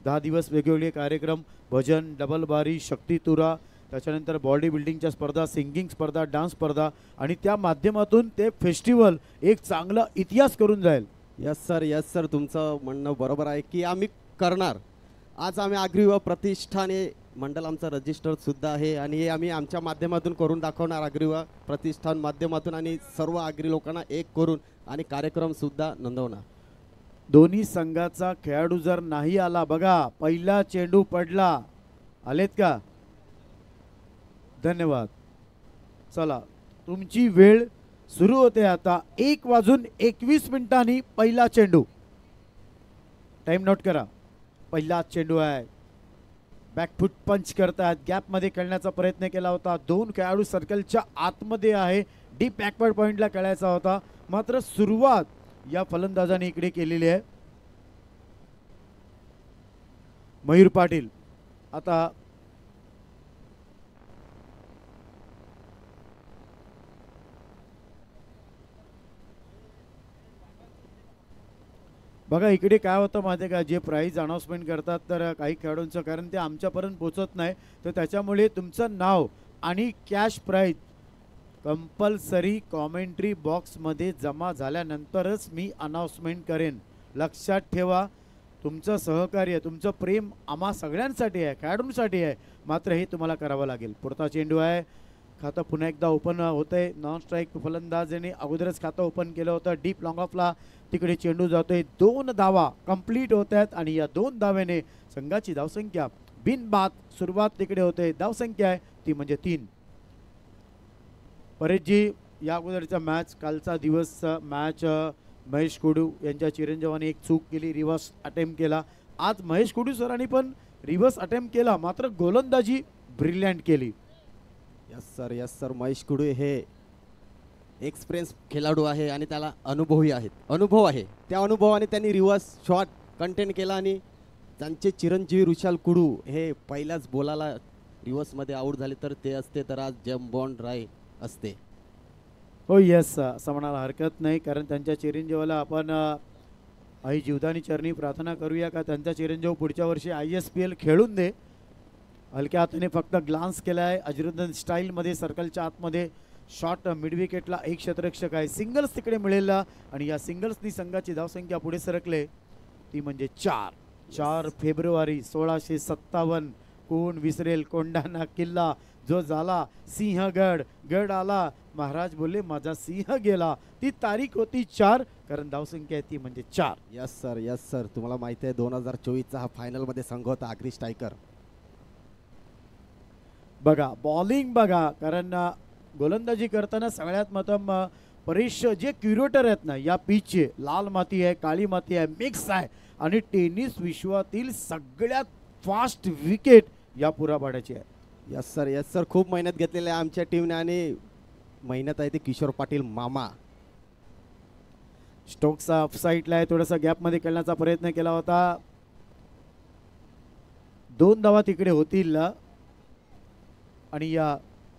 10 दिवस वेगवेगळे कार्यक्रम, भजन, डबल बारी, शक्ती तुरा, त्याच्यानंतर बॉडी बिल्डिंगच्या स्पर्धा, सिंगिंग स्पर्धा, डान्स स्पर्धा आणि त्या माध्यमातून ते फेस्टिवल एक चांगला इतिहास करून जाईल. यस सर तुमचं म्हणणं बरोबर आहे की आम्ही करणार. आज आम्ही आगरी व प्रतिष्ठान हे मंडळ आमचं रजिस्टर सुद्धा आहे आणि हे आम्ही आमच्या माध्यमातून करून दाखवणार. आगरी व प्रतिष्ठान माध्यमातून आणि सर्व आगरी लोकांना एक करून आणि कार्यक्रम सुद्धा नोंदवणार. दोन्ही संघाचा खेळाडू जर नाही आला, बघा पहिला चेंडू पडला, आलेत का? धन्यवाद. चला तुमची वेळ सुरू होते आता. 1:21 पहिला चेंडू. टाइम नोट करा. पहिला चेंडू आहे. बॅकफुट पंच करतात. गॅपमध्ये खेळण्याचा प्रयत्न केला होता. 2 खेळाडू सर्कलच्या आतमध्ये आहे. डीप बॅकवर्ड पॉइंटला खेळायचा होता, मात्र सुरुवात या फलंदाजाने इकडे केलेली आहे. मयूर पाटील आता बघा इकडे काय होतं माहिती आहे का, जे प्राईज अनाउन्समेंट करतात तर काही खेळाडूंचं, कारण ते आमच्यापर्यंत पोचत नाही, तर त्याच्यामुळे तुमचं नाव आणि कॅश प्राईज कंपल्सरी कॉमेंट्री बॉक्समध्ये जमा झाल्यानंतरच मी अनाउन्समेंट करेन. लक्षात ठेवा, तुमचं सहकार्य, तुमचं प्रेम आम्हा सगळ्यांसाठी आहे, खेळाडूंसाठी आहे, मात्र हे तुम्हाला करावं लागेल. पुढचा चेंडू आहे. खातं पुन्हा एकदा ओपन होतंय. नॉन स्ट्राईक फलंदाजाने अगोदरच खातं ओपन केलं होतं. डीप लॉंग ऑफला तिकडे चेंडू जातोय. 2 धावा कंप्लीट होत आहेत आणि या 2 धाव्याने संघाची धावसंख्या बिनबाद सुरुवात तिकडे होते. धावसंख्या आहे ती म्हणजे 3. परेशजी, या अगोदरचा मॅच, कालचा दिवस मॅच महेश कुडू यांच्या चिरंजीवाने एक चूक केली, रिव्हर्स अटेम्प्ट केला. आज महेश कुडू सरांनी पण रिव्हर्स अटेम्प्ट केला, मात्र गोलंदाजी ब्रिलियंट केली. यस सर महेश कुडू हे एक्सपिरियन्स खेळाडू आहे आणि त्याला अनुभव आहे. त्या अनुभवाने त्यांनी रिव्हर्स शॉट कंटेन केला आणि त्यांचे चिरंजीवी ऋषाल कुडू हे पहिल्याच बोलाला रिव्हर्समध्ये आऊट झाले, तर ते असते तर आज जम्प बॉन्ड राय असते. हो यस, असं म्हणायला हरकत नाही, कारण त्यांच्या चिरंजीवाला आपण आई जीवदानी चरणी प्रार्थना करूया का त्यांचा चिरंजीव पुढच्या वर्षी ISPL खेळून दे. हलक्या हाताने फक्त ग्लान्स केला आहे. अजरुद्दीन स्टाईलमध्ये सर्कलच्या आतमध्ये शॉट मिड विकेटला एक क्षेत्ररक्षक आहे. सिंगल्स तिकडे मिळेला आणि या सिंगल्सनी संघाची धावसंख्या पुढे सरकले ती म्हणजे 4 फेब्रुवारी 1657. कोण विसरेल कोंढाणा किल्ला जो झाला सिंहगड, गड आला महाराज बोलले माझा सिंह गेला. ती तारीख होती 4, कारण धावसंख्या आहे ती म्हणजे 4. यस सर तुम्हाला माहिती आहे 2024चा हा फायनलमध्ये संघ होता आगरी स्ट्रायकर. बघा बॉलिंग बघा, कारण गोलंदाजी करताना सगळ्यात महत्त्व परेश जे क्युरेटर आहेत ना या पिचचे, लाल माती आहे, काळी माती आहे, मिक्स आहे आणि टेनिस विश्वातील सगळ्यात फास्ट विकेट या पुरापाड्याची आहे. यस सर खूप मेहनत घेतलेली आहे आमच्या टीमने आणि मेहनत आहे ते किशोर पाटील मामा. स्टोक्सचा ऑफसाईडला आहे, थोडासा गॅपमध्ये खेळण्याचा प्रयत्न केला होता. 2 धावा तिकडे होतील आणि या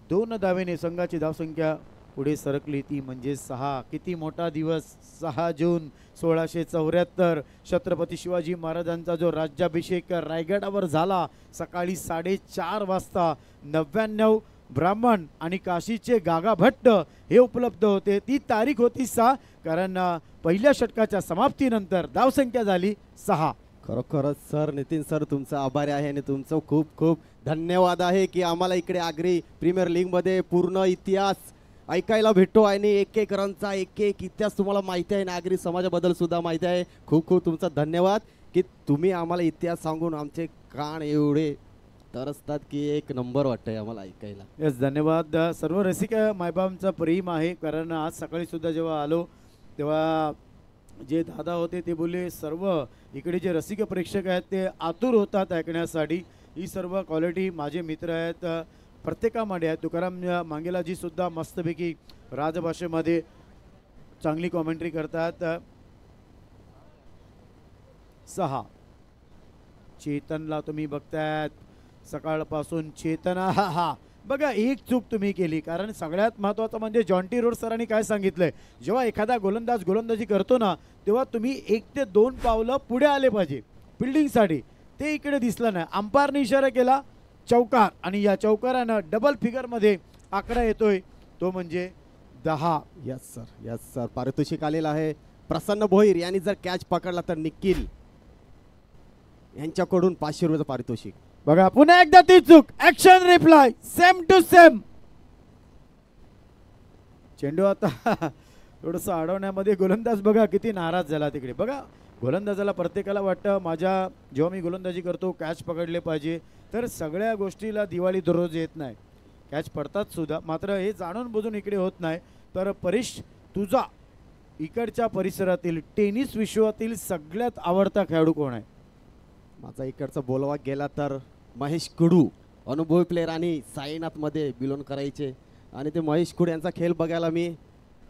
2 धावेने संघाची धावसंख्या पुढे सरकली ती म्हणजे 6. किती मोठा दिवस. 6 जून 1674 छत्रपती शिवाजी महाराजांचा जो राज्याभिषेक रायगडावर झाला सकाळी 4:30 वाजता. 99 ब्राह्मण आणि काशीचे गागा भट्ट हे उपलब्ध होते. ती तारीख होती 6, कारण पहिल्या षटकाच्या समाप्तीनंतर धावसंख्या झाली 6. खरोखरच सर नितीन सर तुमचा आभारी आहे आणि तुमचं खूप खूप धन्यवाद आहे की आम्हाला इकडे आगरी प्रीमियर लीगमध्ये पूर्ण इतिहास ऐकायला भेटतो आणि एक रनचा एक इतिहास तुम्हाला माहिती आहे आणि आगरी समाजाबद्दल सुद्धा माहिती आहे. खूप खूप तुमचा धन्यवाद की तुम्ही आम्हाला इतिहास सांगून आमचे कान एवढे तरसतात की एक नंबर वाटतंय आम्हाला ऐकायला. यस धन्यवाद. सर्व रसिक मायबाबांचा प्रेम आहे, कारण आज सकाळी सुद्धा जेव्हा आलो तेव्हा जे दादा होते ते बोलले सर्व इकडे जे रसिक प्रेक्षक आहेत ते आतुर होतात ऐकण्यासाठी. ही सर्व क्वालिटी माझे मित्र आहेत, प्रत्येकामध्ये आहेत. तुकाराम मांगेलाजी सुद्धा मस्तपैकी राजभाषेमध्ये चांगली कॉमेंट्री करतात. 6 चेतनला तुम्ही बघतायत सकाळपासून. चेतना हा बघा एक चूक तुम्ही केली, कारण सगळ्यात महत्त्वाचं म्हणजे जॉन्टी रोड सरांनी काय सांगितलंय, जेव्हा एखादा गोलंदाज गोलंदाजी करतो ना तेव्हा तुम्ही 1 ते 2 पावलं पुढे आले पाहिजे फिल्डिंगसाठी. ते इकडे दिसलं नाही. अंपायरने इशारा केला चौकार आणि या चौकारानं डबल फिगरमध्ये आकडा येतोय तो म्हणजे 10. यस सर पारितोषिक आलेलं आहे. प्रसन्न भोईर यांनी जर कॅच पकडला तर निखिल यांच्याकडून 500 रुपयाचं पारितोषिक. बघा पुन्हा एकदा ती चूक. Action replay same to same. चेंडू आता थोडस अडवण्यामध्ये गोलंदाज बघा किती नाराज झाला तिकडे. बघा गोलंदाजाला प्रत्येकाला वाटतं माझ्या जेव्हा मी गोलंदाजी करतो कॅच पकडले पाहिजे, तर सगळ्या गोष्टीला दिवाळी दररोज येत नाही. कॅच पडतात सुद्धा, मात्र हे जाणून बुजून इकडे होत नाही. तर परीश, तुझा इकडच्या परिसरातील टेनिस विश्वातील सगळ्यात आवडता खेळाडू कोण आहे? माझा इकडचा बोलवा गेला तर महेश कुडू, अनुभवी प्लेयर आणि साईनाथमध्ये बिलोंग करायचे आणि ते महेश कुडू यांचा खेळ बघायला मी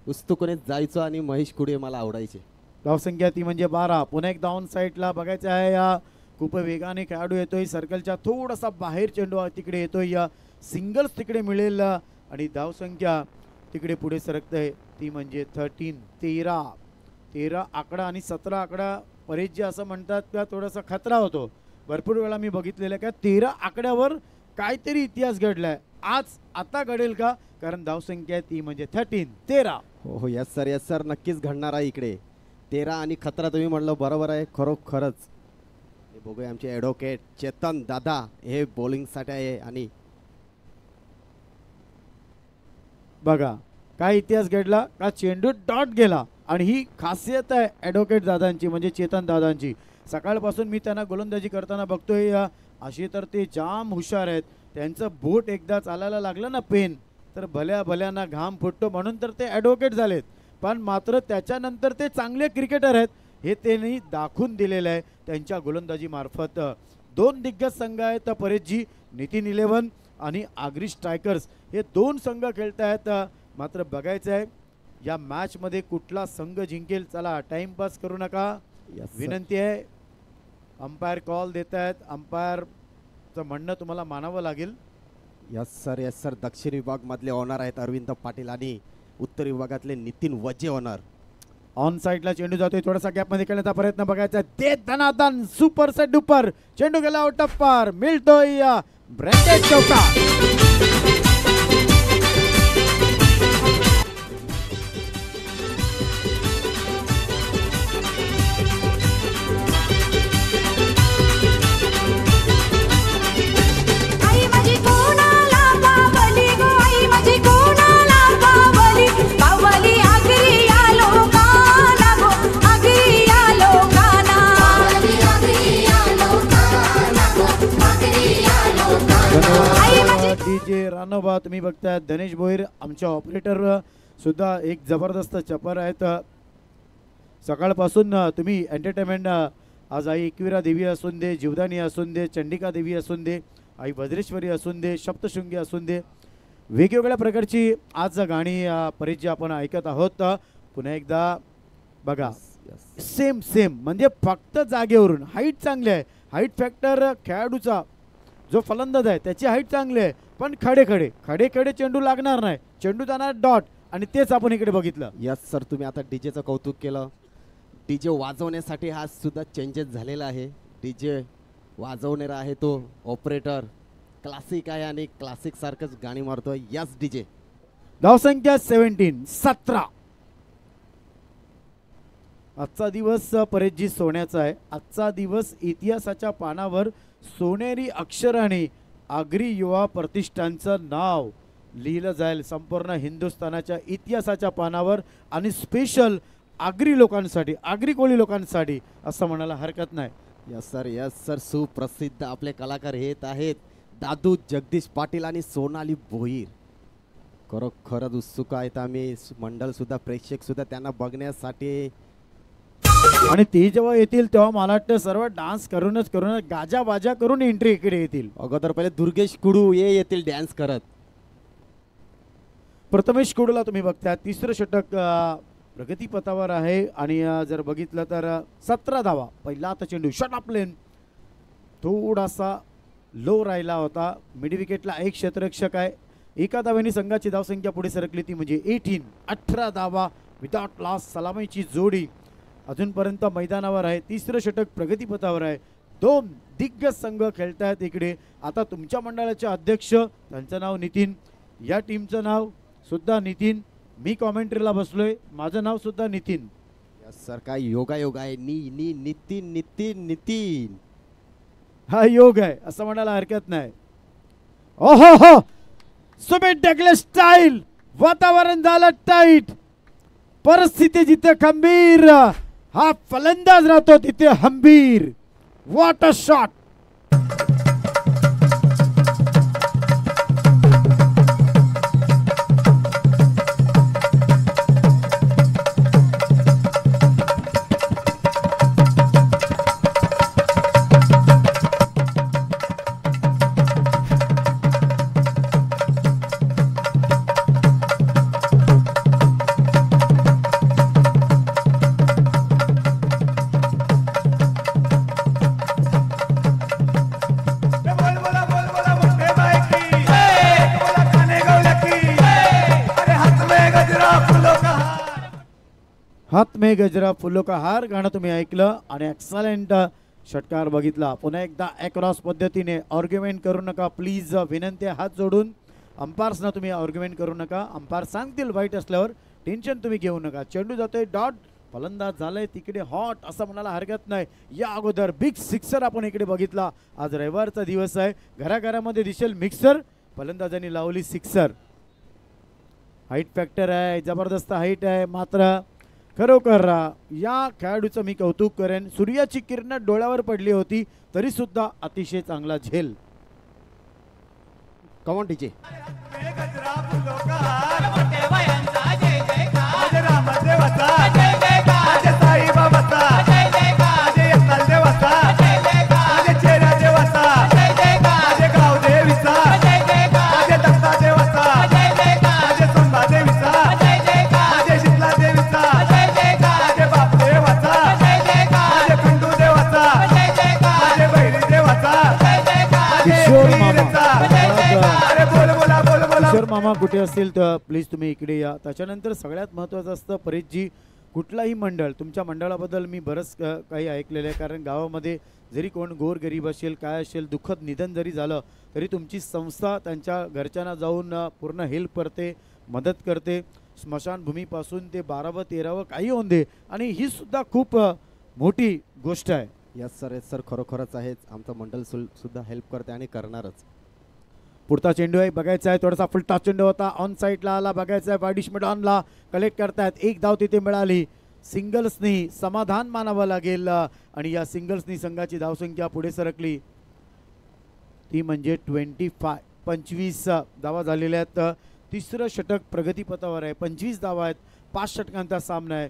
उत्सुकतेने जायचो आणि महेश कुडू मला आवडायचे. धावसंख्या ती म्हणजे 12. पुन्हा एक डाऊन साईडला बघायचं आहे. या खूप वेगाने खेळाडू येतोय सर्कलच्या थोडासा बाहेर चेंडू तिकडे येतोय. या सिंगल्स तिकडे मिळेल आणि धावसंख्या तिकडे पुढे सरकते ती म्हणजे 13. 13 आकडा आणि 17 आकडा परेश जी असं म्हणतात का थोडासा खतरा होतो. भरपूर वेळा मी बघितलेलं का 13 आकड्यावर काहीतरी इतिहास घडलाय. आज आता घडेल का? कारण धावसंख्या ती म्हणजे 13. हो यस सर नक्कीच घडणार आहे इकडे. 13 आणि खतरा तुम्ही म्हणलं बरोबर आहे. खरोखरच बघूया आमचे ॲडव्होकेट चेतन दादा हे बॉलिंगसाठी आहे आणि बघा काय इतिहास घडला का चेंडू डॉट गेला. आणि ही खासियत आहे ॲडव्होकेट दादांची म्हणजे चेतन दादांची. सकाळपासून मी त्यांना गोलंदाजी करताना बघतोय अशी तर ते जाम हुशार आहेत. त्यांचं बोट एकदा चालायला लागलं ना पेन तर भल्याना घाम फुटतो, म्हणून तर ते ॲडव्होकेट झालेत. पण मात्र त्याच्यानंतर ते चांगले क्रिकेटर आहेत हे त्यांनी दाखवून दिलेलं आहे त्यांच्या गोलंदाजी मार्फत. 2 दिग्गज संघ आहेत परेशजी, नितीन 11 आणि आगरी स्ट्रायकर्स हे 2 संघ खेळत आहेत. मात्र बघायचं आहे या मॅच मध्ये कुठला संघ जिंकेल. चला टाइमपास करू नका, विनंती आहे. अंपायर कॉल देत आहेत, अंपायरचं म्हणणं तुम्हाला मानावं लागेल. यस सर दक्षिण विभाग मधले ऑनर आहेत अरविंद पाटील आणि उत्तर विभागातले नितीन वजे ऑनर. ऑन साइडला चेंडू जातोय, थोडासा गॅप मध्ये खेळण्याचा प्रयत्न बघायचा. ते धनाधन सुपर सेट डुपर चेंडू गेला आउट ऑफ पार. मिळतोय ब्रँडेड चौका. डीजे रानोबा तुम्ही बघताय. धनेश भोईर आमच्या ऑपरेटर सुद्धा एक जबरदस्त चपर आहेत. सकाळपासून तुम्ही एंटरटेनमेंट आज आई एकविरा देवी असून दे, जीवदानी असून दे, चंडिका देवी असून दे, आई भद्रेश्वरी असून दे, सप्तशृंगी असून दे, वेगवेगळ्या प्रकारची आज गाणी परेश जी आपण ऐकत आहोत. पुन्हा एकदा बघा सेम म्हणजे फक्त जागेवरून हाईट चांगली आहे. हाईट फॅक्टर खेळाडूचा जो फलंदाज आहे त्याची हाईट चांगली आहे, पण खडे चेंडू लागणार नाही. चेंडू जाणार डॉट आणि तेच आपण इकडे बघितलं. यस सर तुम्ही आता डीजेचं कौतुक केलं. डीजे वाजवण्यासाठी हा सुद्धा चेंजेस झालेला आहे. डीजे वाजवणारा आहे तो ऑपरेटर क्लासिक आहे आणि क्लासिक सारखंच गाणी मारतोय. Yes DJ. धावसंख्या 17. आजचा दिवस परेशजी सोन्याचा आहे. आजचा दिवस इतिहासाच्या पानावर सोनेरी अक्षराने आगरी युवा प्रतिष्ठानचं नाव लिहिलं जाईल संपूर्ण हिंदुस्थानाच्या इतिहासाच्या पानावर आणि स्पेशल आगरी लोकांसाठी, आगरी कोळी लोकांसाठी असं म्हणायला हरकत नाही. यस सर सुप्रसिद्ध आपले कलाकार येत आहेत दादू जगदीश पाटील आणि सोनाली भोईर. खरंच उत्सुक आहेत आम्ही, मंडळ सुद्धा, प्रेक्षक सुद्धा त्यांना बघण्यासाठी. आणि ते जेव्हा येतील तेव्हा मला वाटतं सर्व डान्स करूनच गाजा बाजा करून एंट्री इकडे येतील. अगोदर पहिले दुर्गेश कुडू येतील डान्स करत. प्रथमेश कुडूला तुम्ही बघता 3रं षटक प्रगतीपथावर आहे आणि जर बघितलं तर 17 धावा. पहिला आता चेंडू शॉट ऑफ लेन थोडासा लो राहिला होता. मिड विकेटला एक क्षेत्ररक्षक आहे. एका धाव्याने संघाची धावसंख्या पुढे सरकली ती म्हणजे 18 धावा विदाउट लॉस. सलामीची जोडी अजूनपर्यंत मैदानावर आहे. 3रं षटक प्रगतीपथावर आहे. 2 दिग्गज संघ खेळतायत इकडे. आता तुमच्या मंडळाचे अध्यक्ष, त्यांचं नाव नितीन, या टीमचं नाव सुद्धा नितीन. मी कॉमेंट्रीला बसलोय, माझं नाव सुद्धा नितीन. सर काय योगायोग आहे. नितीन नितीन नितीन हा योग आहे असं म्हणायला हरकत नाही. ओहो हो, सुमित टेकले स्टाईल. वातावरण झालं टाईट, परिस्थिती जिथे खंबीर, हा फलंदाज राहतो तिथे हंबीर. What a shot. हात में गजरा फुलो का हार गाणं तुम्ही ऐकलं आणि एक्सलंट षटकार बघितला. पुन्हा एकदा अक्रॉस पद्धतीने आर्ग्युमेंट करू नका प्लीज, विनंती आहे हात जोडून. अंपायर्सना तुम्ही आर्ग्युमेंट करू नका. अंपायर सांगतील वाईट असल्यावर टेन्शन तुम्ही घेऊ नका. चेंडू जातोय डॉट, फलंदाज झालाय तिकडे हॉट असं म्हणायला हरकत नाही. या अगोदर बिग सिक्सर आपण इकडे बघितला. आज रविवारचा दिवस आहे, घराघरामध्ये दिसेल मिक्सर. फलंदाजांनी लावली सिक्सर. हाईट फॅक्टर आहे, जबरदस्त हाईट आहे. मात्र खरोखर या खेळाडूचं मी कौतुक करेन. सूर्याची किरण डोळ्यावर पडली होती तरी सुद्धा अतिशय चांगला झेल. कमॉन टीचे. किशोर मामा कुठे असतील तर प्लीज तुम्ही इकडे या. त्याच्यानंतर सगळ्यात महत्त्वाचं असतं परेशजी, कुठलाही मंडळ, तुमच्या मंडळाबद्दल मी बरंच काही ऐकलेलं आहे. कारण गावामध्ये जरी कोण गोरगरीब असेल, काय असेल, दुःखद निधन जरी झालं तरी तुमची संस्था त्यांच्या घरच्यांना जाऊन पूर्ण हेल्प करते, मदत करते. स्मशानभूमीपासून ते 12व 13व काही होऊन दे. आणि ही सुद्धा खूप मोठी गोष्ट आहे. यस सर खरोखरच आहेच. आमचं मंडळ सुद्धा हेल्प करते आणि करणारच. पुढचा चेंडू आहे बघायचा आहे, थोडासा फुलटा चेंडू होता, ऑन साईडला आला, बघायचा आहे. वाडिश मिडॉनला कलेक्ट करतायत. एक धाव तिथे मिळाली. सिंगल्सनी समाधान मानावं लागेल आणि या सिंगल्सनी संघाची धावसंख्या पुढे सरकली. ती म्हणजे 25 धावा झालेल्या आहेत. तिसरं षटक प्रगतीपथावर आहे. 25 धावा आहेत. 5 षटकांचा सामना आहे.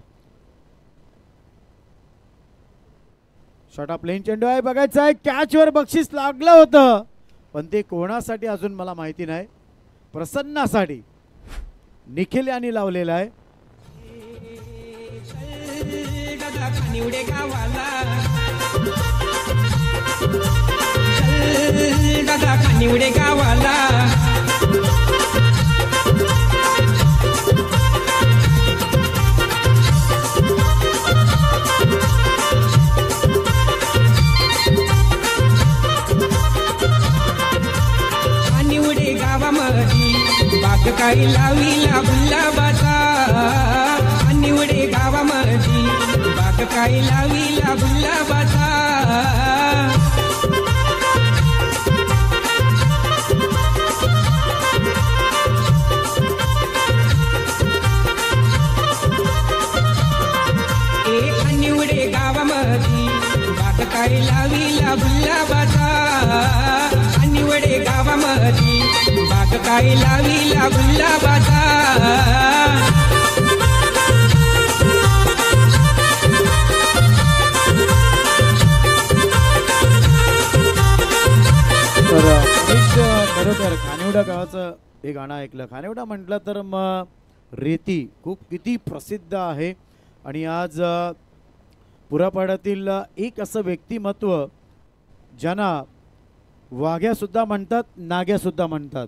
शॉर्ट प्लेन चेंडू आहे, बघायचं आहे. कॅचवर बक्षीस लागलं होतं पण ते कोणासाठी अजून मला माहिती नाही. प्रसन्नासाठी निखिल यांनी लावलेला आहे. काही लावीला गुलाबाचा निवडे गावामध्ये बाग काही लावीला गुलाबाचा. निवडे गावामध्ये बाग काही लावीला गुलाबाचा. निवडे गावामध्ये बाग काही लावीला गुलाबाचा. बरोबर खानिवडा गावाचं हे गाणं ऐकलं. खानिवडा म्हटलं तर मग रेती खूप किती प्रसिद्ध आहे. आणि आज पुरापाड्यातील एक असं व्यक्तिमत्व ज्यांना वाघ्यासुद्धा म्हणतात, नाग्यासुद्धा म्हणतात.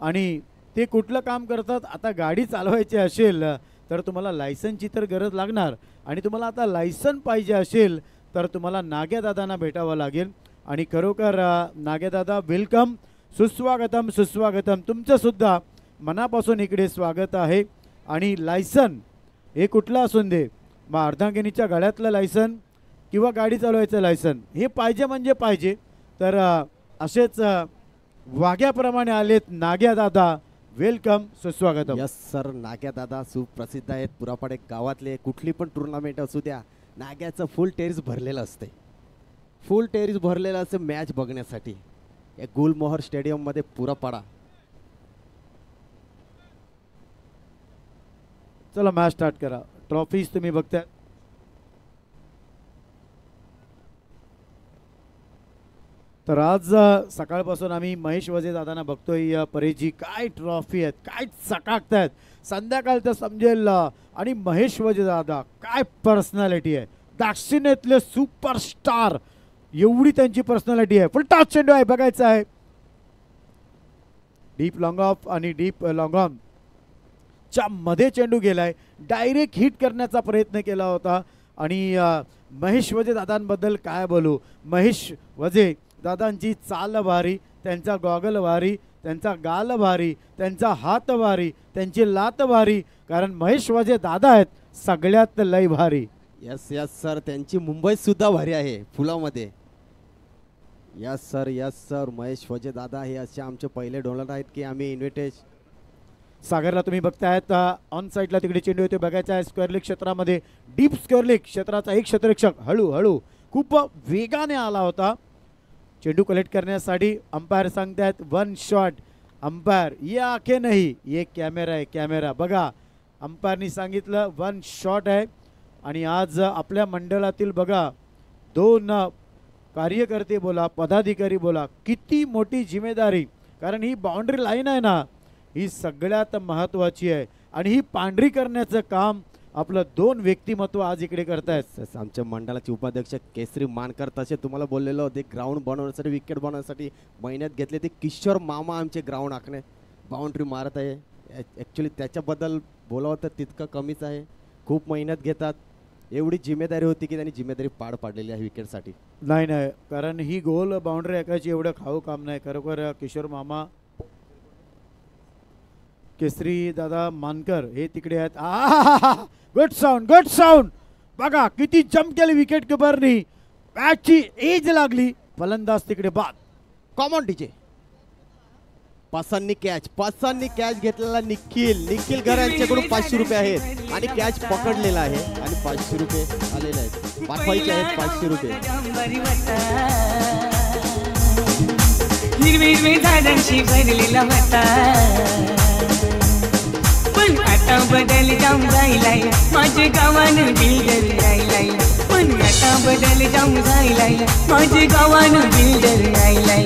आणि ते कुठलं काम करतात, आता गाडी चालवायची असेल तर तुम्हाला लायसनची तर गरज लागणार. आणि तुम्हाला आता लायसन पाहिजे असेल तर तुम्हाला नाग्या दादांना भेटावं लागेल. आणि खरोखर नागेदादा वेलकम, सुस्वागतम सुस्वागतम. तुमचं सुद्धा मनापासून इकडे स्वागत आहे. आणि लायसन हे कुठलं असून दे, मग अर्धांगिनीच्या गाड्यातलं लायसन किंवा गाडी चालवायचं लायसन हे पाहिजे म्हणजे पाहिजे. तर असेच वाघ्याप्रमाणे आलेत नाग्या दादा, वेलकम, सुस्वागतम. यस सर, नाग्या दादा सुप्रसिद्ध आहेत. पुरापाडे गावातले कुठली पण टुर्नामेंट असू द्या, नाग्याचं फुल टेरिस भरलेलं असते. फुल टेरिस भरलेलं असते मॅच बघण्यासाठी. या गुलमोहर स्टेडियममध्ये पुरापाडा. चला मॅच स्टार्ट करा. ट्रॉफीज तुम्ही बघताय. तर आज सकाळपासून आम्ही महेश वजे दादांना बघतोय. परेजी काय ट्रॉफी आहेत, काय चकाकतायत. संध्याकाळ तर समजेल. आणि महेश वजे दादा काय पर्सनॅलिटी आहे, दाक्षिणात्यातले सुपरस्टार, एवढी त्यांची पर्सनॅलिटी आहे. फुल टॉस चेंडू आहे, बघायचं आहे. डीप लॉंग ऑफ आणि डीप लॉंग ऑन च्या मध्ये चेंडू गेलाय. डायरेक्ट हिट करण्याचा प्रयत्न केला होता. आणि महेश वजे दादांबद्दल काय बोलू. महेश वजे दादांची चाल भारी, त्यांचा गॉगल भारी, त्यांचा गाल भारी, त्यांचा हात भारी, त्यांची लात भारी. कारण महेश वजे दादा आहेत सगळ्यात लय भारी. यस यस सर, त्यांची मुंबईत सुद्धा भारी आहे फुलामध्ये. यस सर, महेश वजे दादा हे असे आमचे पहिले डोनर आहेत की आम्ही इन्व्हिटेशन. सागरला तुम्ही बघतायत ऑन साईडला तिकडे चेंडू येतो, बघायचा आहे. स्क्वेअर लेग क्षेत्रामध्ये डीप स्क्वेअर लेग क्षेत्राचा एक क्षेत्ररक्षक हळूहळू खूप वेगाने आला होता. चेंडू कलेक्ट करण्यासाठी अंपायर सांगतायत वन शॉट. अंपायर ये आखे नाही, ये कॅमेरा आहे, कॅमेरा बघा. अंपायरनी सांगितलं वन शॉट आहे. आणि आज आपल्या मंडळातील बघा 2 कार्यकर्ते बोला, पदाधिकारी बोला, किती मोठी जिम्मेदारी. कारण ही बाउंड्री लाईन आहे ना, ही सगळ्यात महत्त्वाची आहे. आणि ही पांढरी करण्याचं काम आपलं 2 व्यक्तिमत्व आज इकडे करतायत. आमच्या मंडळाचे उपाध्यक्ष केसरी मानकर. तसे तुम्हाला बोललेलो ते ग्राउंड बनवण्यासाठी, विकेट बनवण्यासाठी मेहनत घेतली. ते किशोर मामा आमचे ग्राउंड आखणे बाउंड्री मारत आहे. ॲक्च्युली त्याच्याबद्दल बोलावं तर तितकं कमीच आहे. खूप मेहनत घेतात. एवढी जिम्मेदारी होती की त्यांनी जिम्मेदारी पार पाडलेली आहे विकेटसाठी. नाही नाही, कारण ही गोल बाउंड्री ऐकायची एवढं खाऊ काम नाही. खरोखर किशोर मामा, केसरी दादा मानकर हे तिकडे आहेत. Good sound, good sound. बघा किती जम्प केली विकेट किपरनी. बॅटची एज लागली, फलंदाज तिकडे बाद. कॉमन डीजे पासांनी कॅच घेतलेला निखिल घर यांच्याकडून 500 रुपये आहेत. आणि कॅच पकडलेला आहे आणि 500 रुपये आलेले आहेत. पाठवायचे आहेत 500 रुपये. हिरवे झाडांशी भरलेला होता, पण आता बदल जाऊन जायलाय. माझे गावानं बिल्डर राहिलाय, पण आता बदल जाऊन जायलाय. माझे गावानं बिल्डर राहिलाय.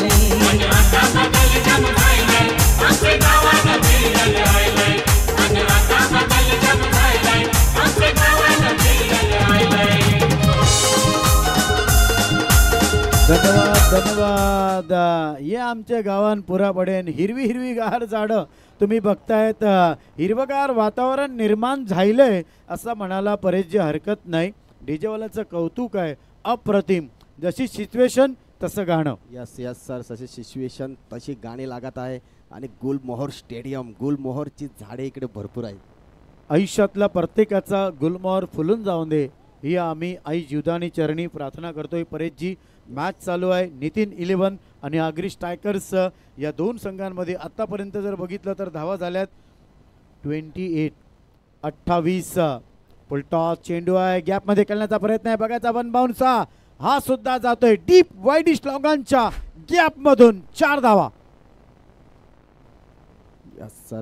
धन्यवाद धन्यवाद. हे आमच्या गावान पुरा पडेन. हिरवी गार झाडं तुम्ही बघतायत. हिरवगार वातावरण निर्माण झालंय असं म्हणायला परेशजी हरकत नाही. डीजेवाल्याचं कौतुक आहे अप्रतिम. जशी सिच्युएशन तसं गाणं. यस सर, तशी सिच्युएशन तशी गाणी लागत आहे. आणि गुलमोहर स्टेडियम, गुलमोहरची झाडे इकडे भरपूर आहेत. आयुष्यातला प्रत्येकाचा गुलमोहर फुलून जाऊन दे ही आम्ही आई जीवदानी चरणी प्रार्थना करतोय. परेशजी मॅच चालू आहे. नितीन 11 आणि आगरी स्ट्रायकर्स या 2 संघांमध्ये आत्तापर्यंत जर बघितलं तर धावा झाल्यात 28. फुलटॉस चेंडू आहे, गॅपमध्ये खेळण्याचा प्रयत्न आहे. बघायचा वन बाउन्स हा सुद्धा जातोय डीप वाईडिश लॉंगांच्या गॅपमधून. 4 धावा.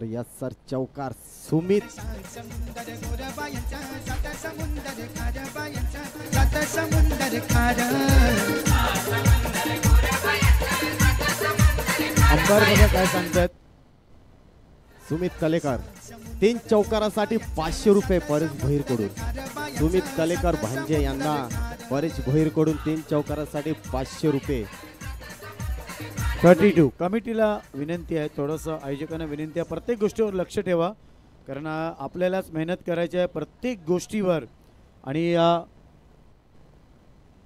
यस सर, चौकार सुमित. अंपायर बघा काय सांगतात. सुमित कलेकर 3 चौकारासाठी 500 रुपये परेश भोईरकडून. सुमित कलेकर भांजे यांना परेश भोईरकडून 3 चौकारासाठी 500 रुपये. 32. कमिटीला विनंती आहे, थोडंसं आयोजकांना विनंती आहे, प्रत्येक गोष्टीवर लक्ष ठेवा. कारण आपल्यालाच मेहनत करायची आहे प्रत्येक गोष्टीवर. आणि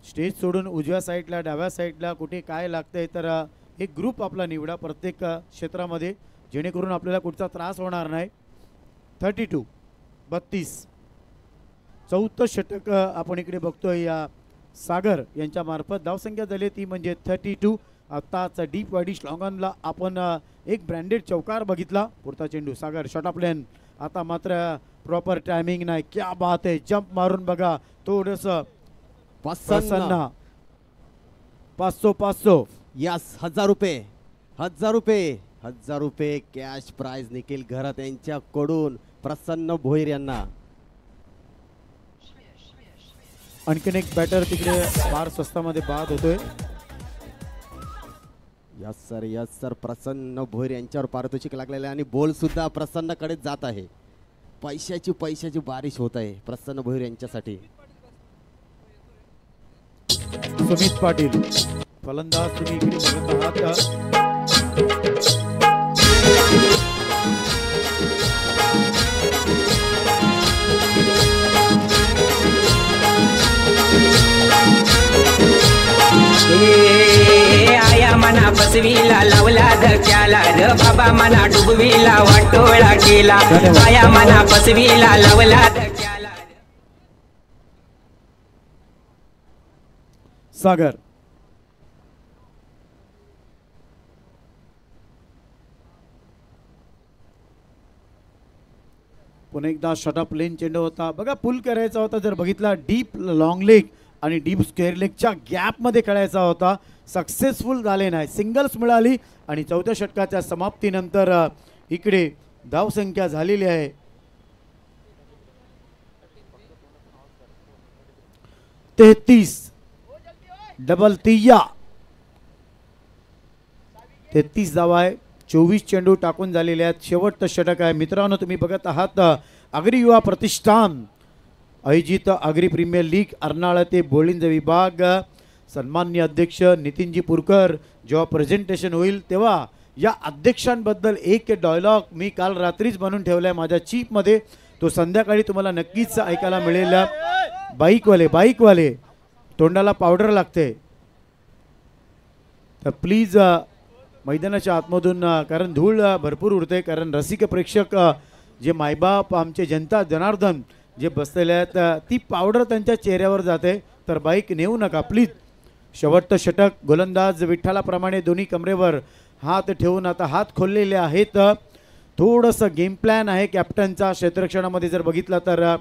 स्टेज सोडून उजव्या साईडला डाव्या साईडला कुठे काय लागतंय तर एक ग्रुप आपला निवडा प्रत्येक क्षेत्रामध्ये, जेणेकरून आपल्याला कुठचा त्रास होणार नाही. 32 चौथं षटक आपण इकडे बघतोय या सागर यांच्या मार्फत. धावसंख्या झाली ती म्हणजे 32. आताच डीप वाईडिश लॉंगॉनला आपण एक ब्रँडेड चौकार बघितला. पुढचा चेंडू सागर शॉट ऑफ लेन. आता मात्र प्रॉपर टायमिंग नाही. क्या बात आहे, जंप मारून बघा थोडंसं. प्रसन्न 500 यस. 1000 रुपये कॅश प्राइज निखिल घरात यांच्याकडून प्रसन्न भोईर यांना. आणखीन एक बॅटर तिकडे फार स्वस्तामध्ये बाद होतोय. Yes sir. प्रसन्न भोईर यांच्यावर पारितोषिक लागलेलं आहे आणि बॉल सुद्धा प्रसन्नकडे जात आहे. पैशाची बारिश होत आहे प्रसन्न भोईर यांच्यासाठी. सुमित पाटील फलंदाज तुम्ही इकडे बघत आहात. आया मना बसवीला लावला धक्याला र बाबा मना डुबवीला वाटोळा केला. आया मना बसवीला लावला धक्याला. सागर पुन्हा एकदा शॉट ऑफ लेन चेंडू होता बघा. पुल करायचा होता जर बघितला डीप लॉंग लेग आणि डीप स्क्वेअर लेगच्या गॅपमध्ये खेळायचा होता. सक्सेसफुल झाले नाही. सिंगल्स मिळाली आणि चौथ्या षटकाच्या समाप्तीनंतर इकडे धावसंख्या झालेली आहे 33. डबल 33 धावा आहे. 24 चेंडू टाकून झालेले आहेत. शेवटचं षटक आहे मित्रांनो. तुम्ही बघत आहात आगरी युवा प्रतिष्ठान आयोजित आगरी प्रीमियर लीग अर्नाळा ते बोळिंज विभाग. सन्माननीय अध्यक्ष नितीनजी पुरकर जेव्हा प्रेझेंटेशन होईल तेव्हा या अध्यक्षांबद्दल एक डायलॉग मी काल रात्रीच बनवून ठेवलाय माझ्या चीपमध्ये. तो संध्याकाळी तुम्हाला नक्कीच ऐकायला मिळेल. बाईकवाले तोंडाला पावडर लागते तर प्लीज मैदानाच्या आतमधून कारण धूळ भरपूर उडते. कारण रसिक प्रेक्षक जे मायबाप आमचे जनता जनार्दन जे बसलेले आहेत ती पावडर त्यांच्या चेहऱ्यावर जाते. तर बाईक नेऊ नका प्लीज. शेवटचं षटक. गोलंदाज विठ्ठलाप्रमाणे दोन्ही कमरेवर हात ठेवून आता हात खोललेले आहेत. थोडंसं गेम प्लॅन आहे कॅप्टनचा क्षेत्ररक्षणामध्ये जर बघितलं तर.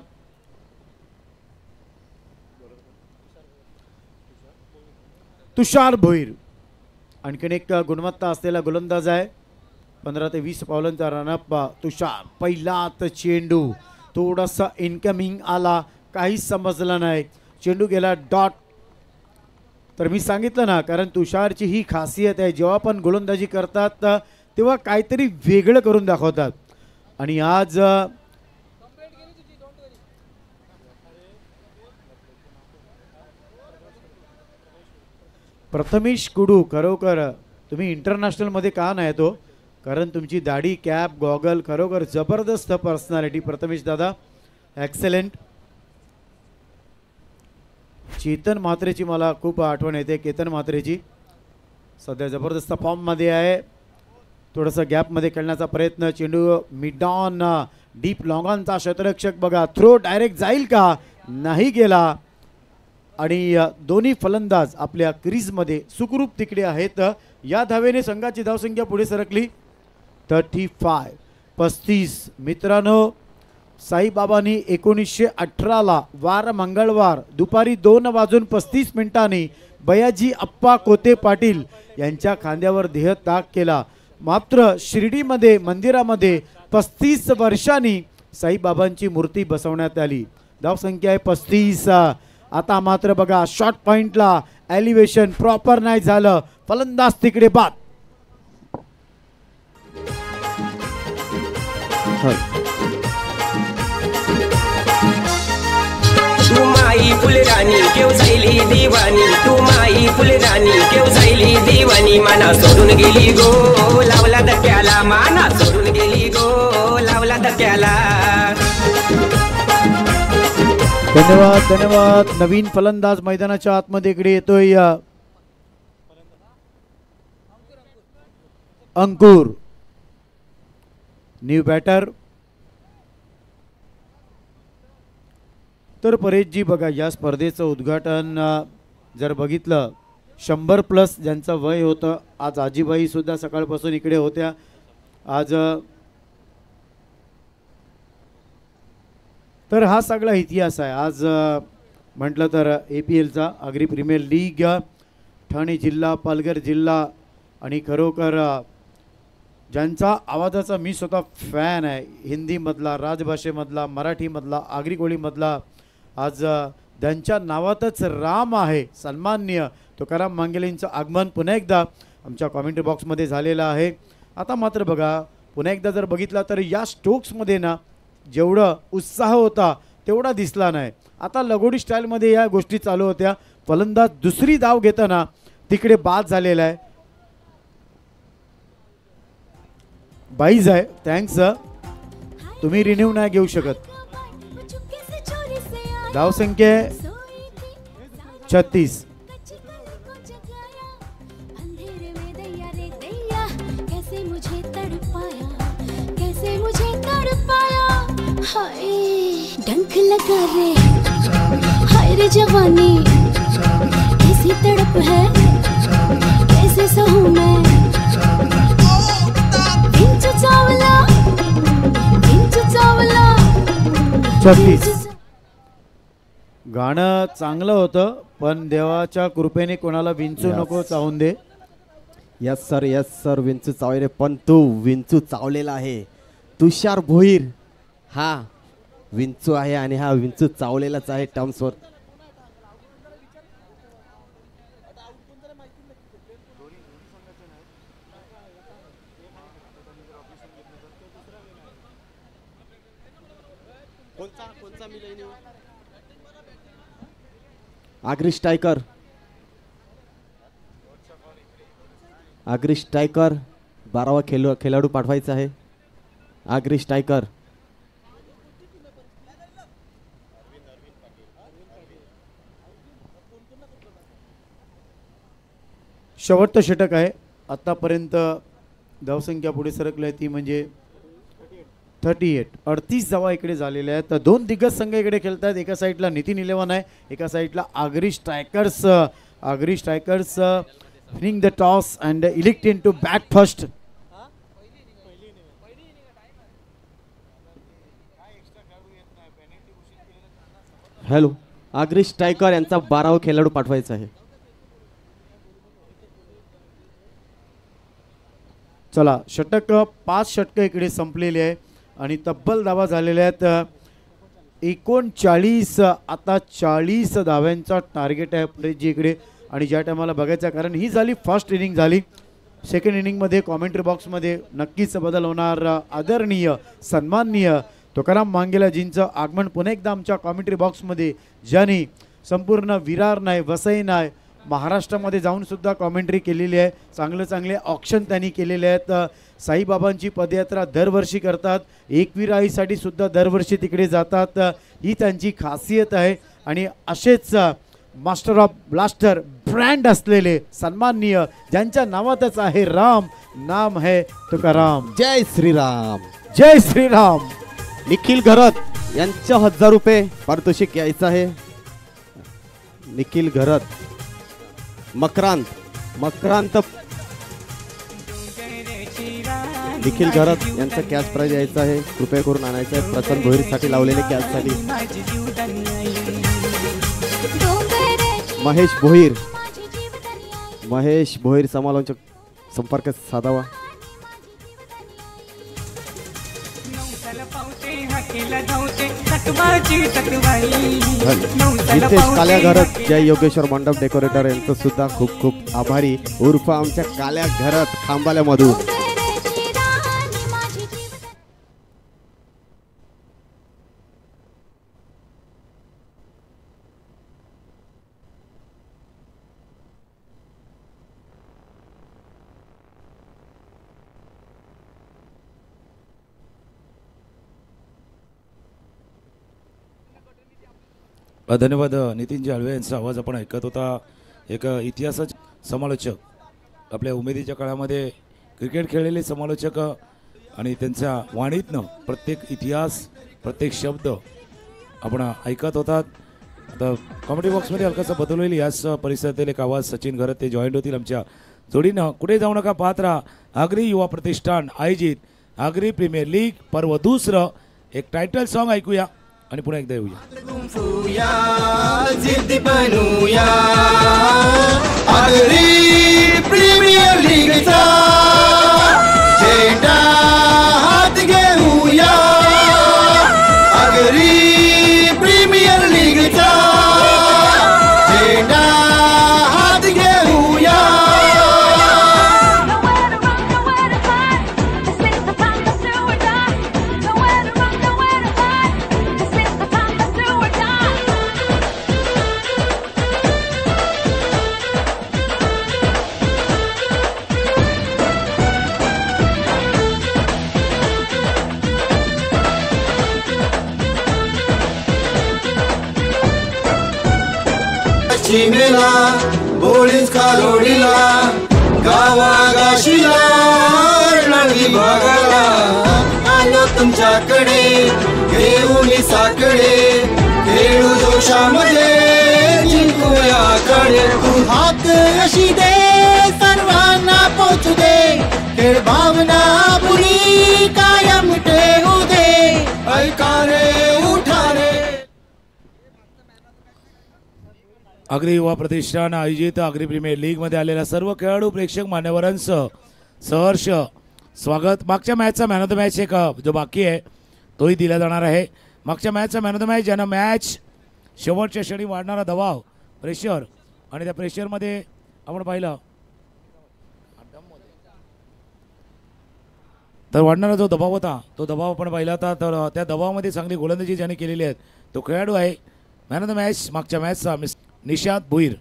तुषार भोईर आणखीन एक गुणवत्ता असलेला गोलंदाज आहे. 15 ते 20 पावलांचा रनअप तुषार. पहिलाच चेंडू थोडासा इनकमिंग आला, काहीच समजलं नाही. चेंडू गेला डॉट. तर मी सांगितलं ना कारण तुषारची ही खासियत आहे जेव्हा पण गोलंदाजी करतात तेव्हा काहीतरी वेगळं करून दाखवतात. आणि आज प्रथमेश कुडू खरोखर तुम्ही इंटरनॅशनलमध्ये का नाही तो कारण तुमची दाढी कॅप गॉगल खरोखर जबरदस्त पर्सनॅलिटी. प्रथमेश दादा एक्सेलेंट. चेतन म्हात्रेची मला खूप आठवण येते. केतन म्हात्रेची सध्या जबरदस्त फॉर्ममध्ये आहे. थोडंसं गॅपमध्ये खेळण्याचा प्रयत्न. चेंडू मिडॉन डीप लॉंगॉनचा क्षेत्ररक्षक बघा. थ्रो डायरेक्ट जाईल का, नाही गेला. आणि दोन्ही फलंदाज आपल्या क्रीजमध्ये सुखरूप तिकडे आहेत. या धावेने संघाची धावसंख्या पुढे सरकली 35. मित्रांनो साईबाबांनी 1918ला वार मंगळवार दुपारी 2:35 बयाजी अप्पा कोते पाटील यांच्या खांद्यावर देहत्याग केला. मात्र शिर्डीमध्ये मंदिरामध्ये 35 वर्षांनी साईबाबांची मूर्ती बसवण्यात आली. धावसंख्या आहे 35. आता मात्र बघा शॉर्ट पॉइंटला एलिव्हेशन प्रॉपर नाही झालं. फलंदाज तिकडे बाद. तू माई फुलराणी केव जायली दिवाणी. तू माई फुलराणी केव जायली दिवाणी. माना सोडून गेली गो लावला धक्क्याला. माना सोडून गेली गो लावला धक्क्याला. धन्यवाद धन्यवाद. नवीन फलंदाज मैदानाच्या आतमध्ये इकडे येतोय अंकुर, न्यू बॅटर. तर परेशजी बघा, या स्पर्धेचं उद्घाटन जर बघितलं 100+ ज्यांचं वय होतं, आज आजीबाई सुद्धा सकाळपासून इकडे होत्या. आज तर हा सगळा इतिहास आहे. आज म्हटलं तर APLचा आगरी प्रीमियर लीग, ठाणे जिल्हा, पालघर जिल्हा आणि खरोखर ज्यांचा आवाजाचा मी स्वतः फॅन आहे, हिंदीमधला, राजभाषेमधला, मराठीमधला, आगरी कोळीमधला, आज त्यांच्या नावातच राम आहे. सन्माननीय तुकाराम मांगेलेंचं आगमन पुन्हा एकदा आमच्या कॉमेंट्री बॉक्समध्ये झालेलं आहे. आता मात्र बघा, पुन्हा एकदा जर बघितला तर या स्ट्रोक्समध्ये ना जेवढं उत्साह होता तेवढा दिसला नाही. आता लगोडी स्टाईलमध्ये या गोष्टी चालू होत्या. फलंदाज दुसरी धाव घेताना तिकडे बाद झालेला आहे. बाईज आहे, थँक्स. तुम्ही रिन्यू नाही घेऊ शकत. धावसंख्या 36. डंक लगा रे, हाय रे जवानी, कैसी तड़प है, कैसे सहूं मैं. विंचू चावला, विंचू चावला. 36. गाणं चांगलं होतं, पण देवाच्या कृपेने कोणाला विंचू नको चावून दे. यस सर विंचू चावले, पण तो विंचू चावलेला आहे. तुषार भोईर हा विंचू आहे आणि हा विंचू चावलेलाच आहे टर्म्सवर. आगरी स्ट्रायकर, आगरी स्ट्रायकर 12वा खेळाडू पाठवायचा आहे. आगरी स्ट्रायकर शेवटचं षटक आहे. आतापर्यंत धावसंख्या पुढे सरकली आहे ती म्हणजे 38. 38 धावा इकडे झालेल्या आहेत. तर दोन दिग्गज संघ इकडे खेळत आहेत. एका साईडला नितीन इलेव्हन आहे, एका साईडला Agri strikers. Agri strikers winning the toss and elect in to bat first. Hello, Agri striker यांचा 12वा खेळाडू पाठवायचा आहे. चला, षटक 5 षटकं इकडे संपलेली आहे आणि तब्बल धावा झालेल्या आहेत 39. आता 40 धाव्यांचा टार्गेट आहे परेशजी इकडे. आणि ज्या टायमाला बघायचं, कारण ही झाली फर्स्ट इनिंग झाली. सेकंड इनिंगमध्ये कॉमेंट्री बॉक्समध्ये नक्कीच बदल होणार. आदरणीय सन्माननीय तुकाराम मांगेलाजींचं आगमन पुन्हा एकदा आमच्या कॉमेंट्री बॉक्समध्ये, ज्यांनी संपूर्ण विरार नाही, वसई नाही, महाराष्ट्रामध्ये जाऊन सुद्धा कॉमेंट्री केलेली आहे. चांगले ऑप्शन त्यांनी केलेले आहेत. साईबाबांची पदयात्रा दरवर्षी करतात, एकवीर आईसाठी सुद्धा दरवर्षी तिकडे जातात. ही त्यांची खासियत आहे. आणि असेच मास्टर ऑफ ब्लास्टर ब्रँड असलेले सन्माननीय, ज्यांच्या नावातच आहे राम, नाम है तुकाराम. जय श्रीराम, जय श्रीराम. निखिल घरत यांच्या 1000 रुपये पारितोषिक यायचं आहे. निखिल घरत, मकरांत निखिल घरत यांचं कॅश प्राइज यायचं आहे. कृपया करून आणायचं आहे. प्रसन्न भोईरसाठी लावलेले कॅशसाठी. महेश भोईर समालोचक संपर्क साधावा. जितेश काल्या घरत, जय योगेश्वर मंडप डेकोरेटर यांचं सुद्धा खूप खूप आभारी. उर्फ आमच्या काल्या घरत खांबाल्यामधून. धन्यवाद नितीन जाळवे यांचा आवाज आपण ऐकत होता. एक इतिहासाचे समालोचक, आपल्या उमेदीच्या काळामध्ये क्रिकेट खेळलेले समालोचक आणि त्यांच्या वाणीतनं प्रत्येक इतिहास, प्रत्येक शब्द आपण ऐकत होतात. आता कॉमेडी बॉक्समध्ये हलकासा बदल होईल. याच परिसरातील एक आवाज सचिन घरत ते जॉईंट होतील आमच्या जोडीनं. कुठे जाऊ नका, पाहत राहा आगरी युवा प्रतिष्ठान आयोजित आगरी प्रीमियर लीग पर्व दुसरं. एक टायटल सॉन्ग ऐकूया आणि पुन्हा एकदा येऊया. जिद्दी बनूया आगरी प्रीमियर लीगचा झेंडा हात घेऊया. आगरी प्रीमियर लीगचा झेंडा हात घेऊया. चिमेला बोळीच कालोडीला गावागाशीला रणवी भागाला आलो तुमच्याकडे घेऊन साकडे खेळू जोशामध्ये जिंकूयाकडे. तू हात अशी दे सर्वांना पोचू दे खेळ भावना पुरी कायम ठेवू दे. ऐका रे उठा रे. आगरी युवा प्रतिष्ठान आयोजित आगरी प्रीमियर लीगमध्ये आलेल्या सर्व खेळाडू प्रेक्षक मान्यवरांचं सहर्ष स्वागत. मागच्या मॅचचा मॅन ऑफ द मॅच एक जो बाकी आहे तोही दिला जाणार आहे. मागच्या मॅचचा मॅन ऑफ द मॅच ज्यानं मॅच शेवटच्या क्षणी वाढणारा दबाव, प्रेशर आणि त्या प्रेशरमध्ये आपण पाहिलं तर वाढणारा जो दबाव होता तो दबाव आपण पाहिला होता. तर त्या दबावामध्ये चांगली गोलंदाजी ज्याने केलेली आहे तो खेळाडू आहे. मॅन ऑफ द मॅच मागच्या मॅचचा निशाद भोईर.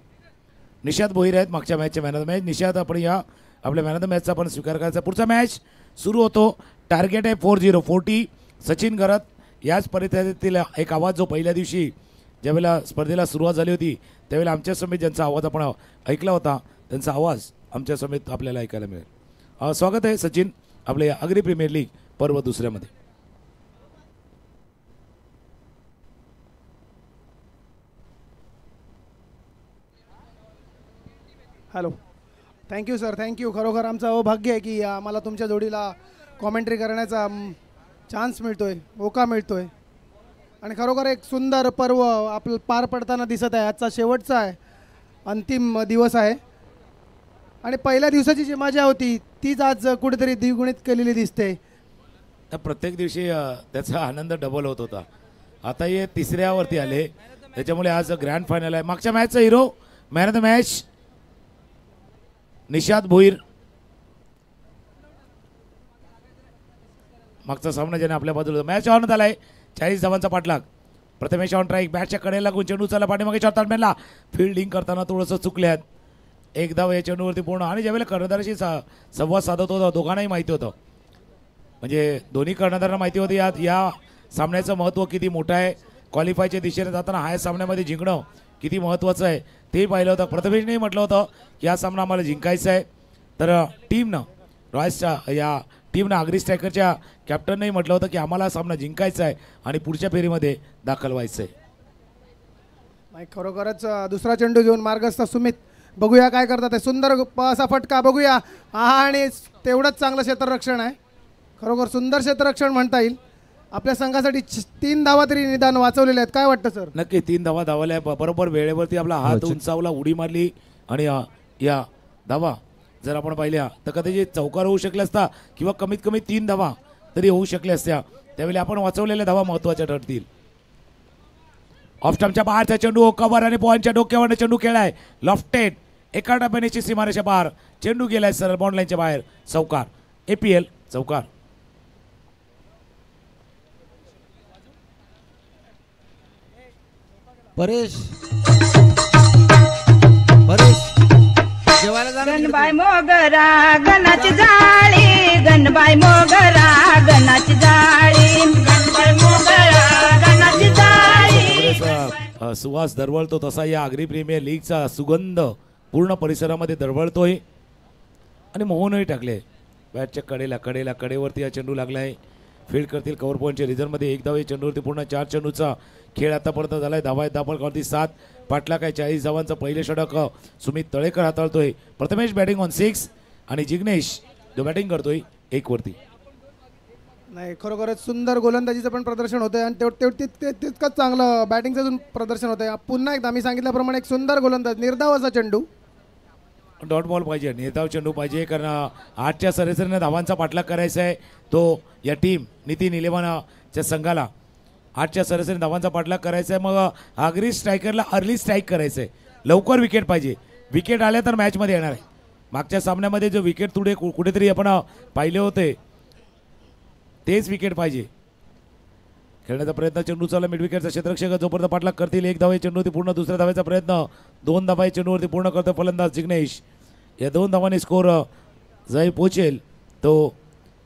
निशाद भोईर आहेत मागच्या मॅचच्या man of the match. Nishad आपण या आपल्या मॅन ऑफ द मॅचचा आपण स्वीकार करायचा. पुढचा मॅच सुरू होतो. टार्गेट आहे 40-40. सचिन घरत याच परिस्थितीतील एक आवाज जो पहिल्या दिवशी ज्यावेळेला स्पर्धेला सुरुवात झाली होती त्यावेळेला आमच्या समेत ज्यांचा आवाज आपण ऐकला होता त्यांचा आवाज आमच्या समेत आपल्याला ऐकायला मिळेल. स्वागत आहे सचिन आपल्या या आगरी प्रीमियर लीग पर्व दुसऱ्यामध्ये. Hello, thank you sir, thank you. खरोखर आमचं अभाग्य आहे की आम्हाला तुमच्या जोडीला कॉमेंट्री करण्याचा चान्स मिळतोय, मोका मिळतोय आणि खरोखर एक सुंदर पर्व आपलं पार पडताना दिसत आहे. आजचा शेवटचा आहे, अंतिम दिवस आहे आणि पहिल्या दिवसाची जी मजा होती तीच आज कुठेतरी द्विगुणित केलेली दिसते. प्रत्येक दिवशी त्याचा आनंद डबल होत होता. आता हे तिसऱ्यावरती आले त्याच्यामुळे आज ग्रँड फायनल आहे. मागच्या मॅचचा hero man of the match Nishad Bhoir. मागचा सामना ज्याने आपल्या बाजूला मॅच ऑन झालाय. 40 धावांचा पाठलाग. प्रथमेश ऑन ट्राईक. बॅटच्या कडेला लागून चेंडू चालला पाठीमागे शॉट मॅनला फिल्डिंग करताना थोडंसं चुकल्यात. एक धाव या चेंडूवरती पूर्ण आणि ज्यावेळेला कर्णधाराशी संवाद साधत होता दोघांनाही माहिती होतं, म्हणजे दोन्ही कर्णधारांना माहिती होती या सामन्याचं महत्त्व किती मोठं आहे. क्वालिफायच्या दिशेने जाताना ह्या सामन्यामध्ये जिंकणं किती महत्त्वाचं आहे ते पाहिलं होतं. प्रथमेशनेही म्हटलं होतं की हा सामना आम्हाला जिंकायचा आहे. तर टीमनं रॉयल्सच्या या टीमनं आगरी स्ट्रायकरच्या कॅप्टननेही म्हटलं होतं की आम्हाला हा सामना जिंकायचा आहे आणि पुढच्या फेरीमध्ये दाखल व्हायचं आहे. नाही, खरोखरच दुसरा चेंडू घेऊन मार्गस्थ सुमित. बघूया काय करतात ते. सुंदर असा फटका बघूया आणि तेवढंच चांगलं क्षेत्ररक्षण आहे. खरोखर सुंदर क्षेत्ररक्षण म्हणता येईल. आपल्या संघासाठी 3 धावा तरी निदान वाचवलेल्या आहेत. काय वाटतं सर? नक्की 3 धावा धावल्या. बरोबर वेळेवरती आपला हात उंचावला, उडी मारली आणि या धावा जर आपण पाहिल्या तर कदाचित चौकार होऊ शकले असता किंवा कमीत कमी 3 धावा तरी होऊ शकल्या असत्या. त्यावेळी आपण वाचवलेल्या धावा महत्त्वाच्या ठरतील. ऑफ स्टंपच्या बाहेरचा चेंडू कव्हर आणि पॉईंटच्या डोक्यावर चेंडू खेळाय. लॉफ्टेड एका टप्प्याने सीमारेषा बाहेर चेंडू गेलाय सरळ बॉन्ड लाईनच्या बाहेर. चौकार. APL चौकार. परेश गणबाई मोगरा गणाची जाळी, गणबाई मोगरा गणाची जाळी, गणबाई मोगरा गणाची जाळी. सुवास दरवळतो तसा या आगरी प्रीमियर लीगचा सुगंध पूर्ण परिसरामध्ये दरवळतोय आणि मोहनही टाकले. बॅटच्या कडेवरती हा चेंडू लागला आहे. फील्ड करतील कव्हर पॉईंटच्या रिझर्वमध्ये 1 धाव. चेंडूवरती पूर्ण 4 चेंडूचा खेळ आतापर्यंत झालाय. धावा धावती 7. पाटला काय 40 धावांचं पहिले षटक सुमित तळेकर हाताळतोय. प्रथमेश बॅटिंग ऑन 6 आणि जिग्नेश जो बॅटिंग करतोय 1 वरती. नाही खरोखरच सुंदर गोलंदाजीचं पण प्रदर्शन होतंय आणि तितकंच चांगलं बॅटिंगचं प्रदर्शन होतंय. पुन्हा एकदा मी सांगितल्याप्रमाणे एक सुंदर गोलंदाज, निर्धाव असा चेंडू. डॉट बॉल पाहिजे, निर्धाव चेंडू पाहिजे, कारण 8च्या सरासरीने धावांचा पाठलाग करायचा आहे. तो या टीम नितीन इलेव्हनच्या संघाला 8च्या सरासरी धावांचा पाठलाग करायचा आहे. मग आगरी स्ट्रायकरला अर्ली स्ट्राईक करायचं आहे. लवकर विकेट पाहिजे. विकेट आल्या तर मॅचमध्ये येणार आहे. मागच्या सामन्यामध्ये जो विकेट कुठेतरी आपण पाहिले होते तेच विकेट पाहिजे. खेळण्याचा प्रयत्न चेंडू चालला. मिड विकेटचा क्षेत्ररक्षक जोपर्यंत पाठलाग करतील 1 धाव. चेंडूवरती पूर्ण दुसऱ्या धावेचा प्रयत्न. 2 धावा चेंडूवरती पूर्ण करतो फलंदाज जिग्नेश. या 2 धावांनी स्कोर जाई पोचेल तो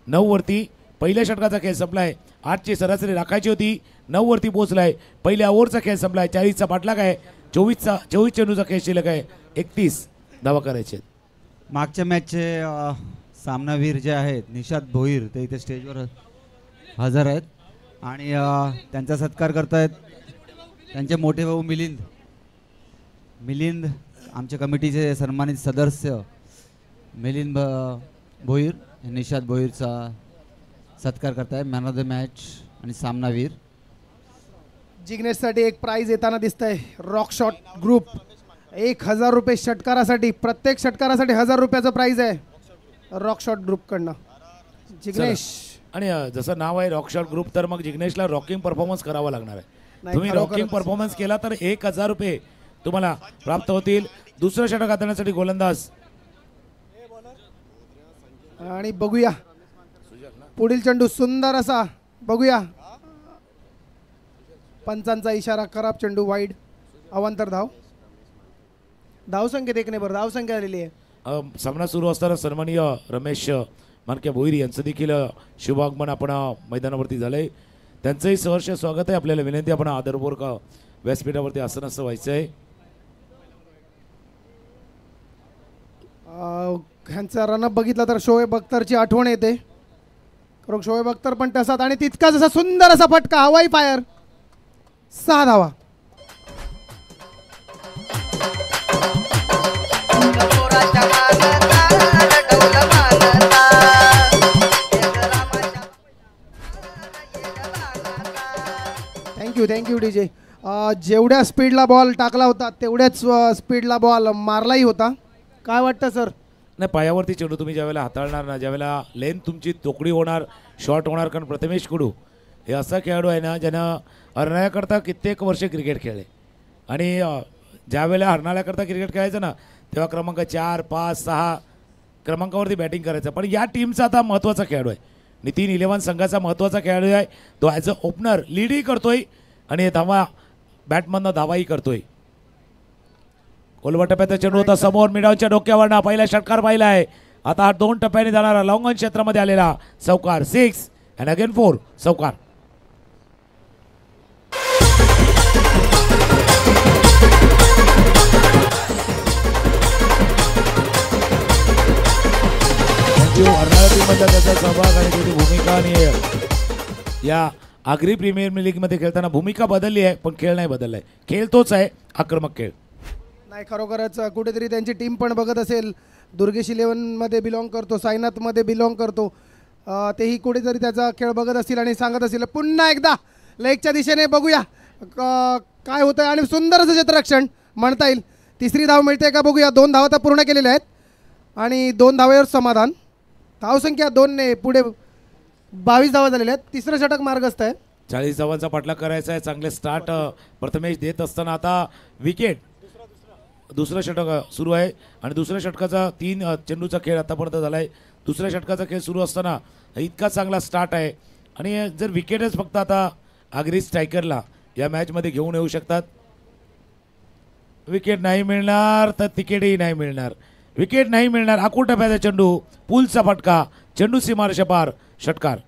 9 वरती. पहिल्या षटकाचा खेळ संपलाय. 8ची सरासरी राखायची होती, 9 वरती पोहोचलाय. पहिल्या ओव्हरचा खेळ संपलाय. 40चा पाठलाग आहे. 24 चेंडूचा खेळ शिल्लक आहे. 31 धावा करायचे. मागच्या मॅचचे सामनावीर जे आहेत निशाद भोईर ते इथे स्टेजवर हजर आहेत आणि त्यांचा सत्कार करतायत त्यांचे मोठे भाऊ मिलिंद आमच्या कमिटीचे सन्मानित सदस्य मिलिंद भोईर. निशाद भोईरचा सत्कार करतायत. मॅन ऑफ द मॅच आणि सामनावीर. जिग्नेशसाठी एक प्राइज येताना दिसतंय. रॉक शॉट ग्रुप 1000 रुपये षटकारासाठी. प्रत्येक षटकारासाठी 1000 रुपयाचं प्राइज आहे रॉक शॉट ग्रुपकडनं. जिग्नेश आणि जसं नाव आहे रॉक शॉट ग्रुप तर मग जिग्नेशला रॉकिंग परफॉर्मन्स करावा लागणार आहे. तुम्ही रॉकिंग परफॉर्मन्स केला तर 1000 रुपये तुम्हाला प्राप्त होतील. दुसरं षटक हाताळण्यासाठी गोलंदाज आणि बघूया पुढील चेंडू सुंदर असा. बघूया पंचांचा इशारा. खराब चेंडू वाईड. अवांतर धाव. धावसंख्येत 1 ने धावसंख्या आलेली आहे. सामना सुरू असताना सन्माननीय रमेश मानके भोईर यांचं देखील शुभागमन आपण मैदानावरती झालंय. त्यांचंही सहर्ष स्वागत आहे. आपल्याला विनंती आपण आदरपूर्वक व्यासपीठावरती आसनस्थ व्हायचं आहे. ह्यांचा रनअप बघितला तर शोएब अख्तरची आठवण येते. कारण शोएब अख्तर पण तसाच आणि तितकाच असा सुंदर असा फटका. हवाई फायर. 6 धावा. Thank you DJ. जेवढ्या स्पीडला बॉल टाकला होता तेवढ्याच स्पीडला बॉल मारलाही होता. काय वाटतं सर? नाही, पायावरती चेंडू तुम्ही ज्यावेळेला हाताळणार ना, ज्यावेळेला लेंथ तुमची तोकडी होणार, शॉट होणार. कारण प्रथमेश कुडू हे असा खेळाडू आहे ना ज्यानं हरणाऱ्याकरता कित्येक वर्ष क्रिकेट खेळले आणि ज्यावेळेला हरणाऱ्याकरता क्रिकेट खेळायचं ना तेव्हा क्रमांक 4, 5, 6 क्रमांकावरती बॅटिंग करायचं. पण या टीमचा आता महत्त्वाचा खेळाडू आहे. नितीन इलेव्हन संघाचा महत्त्वाचा खेळाडू आहे. तो ॲज अ ओपनर लीडही करतोय आणि धावा बॅटमधनं धावाही करतोय. कोलवा टप्प्याचा चेंडू होता समोर मिडावच्या डोक्यावरनं. पहिला षटकार पाहिला आहे. आता हा 2 टप्प्याने जाणारा लॉंग ऑन क्षेत्रामध्ये आलेला चौकार. 6 अँड अगेन 4 चौकार. त्याचा सहभाग आणि त्याची भूमिका आणि या आगरी प्रीमियर लीगमध्ये खेळताना भूमिका बदलली आहे पण खेळ नाही बदललाय. खेळ तोच आहे, आक्रमक खेळ. नाही खरोखरच कुठेतरी त्यांची टीम पण बघत असेल. दुर्गेश 11मध्ये बिलॉंग करतो, साईनाथमध्ये बिलॉंग करतो. तेही कुठेतरी त्याचा खेळ बघत असतील आणि सांगत असतील. पुन्हा एकदा लेगच्या दिशेने बघूया काय होतं आणि सुंदर असं क्षेत्ररक्षण म्हणता येईल. 3री धाव मिळते का बघूया. 2 धावा तर पूर्ण केलेल्या आहेत आणि 2 धावेवर समाधान. धावसंख्या 2 ने पुढे 22 धावा झालेल्या आहेत. 3रं षटक मार्गस्थ आहे. 40 धावांचा पाठलाग करायचा आहे. चांगले स्टार्ट प्रथमेश देत असताना आता विकेट. दुसरं षटक सुरू आहे आणि दुसऱ्या षटकाचा 3 चेंडूचा खेळ आतापर्यंत झाला आहे. दुसऱ्या षटकाचा खेळ सुरू असताना इतका चांगला स्टार्ट आहे आणि जर विकेटच फक्त आता आगरी स्ट्रायकरला या मॅचमध्ये घेऊन येऊ शकतात. विकेट नाही मिळणार तर तिकीटही नाही मिळणार. विकेट नाही मिळणार. आखूड टप्प्याचा चेंडू, पूलचा फटका, चेंडू सीमारेषा पार, षटकार.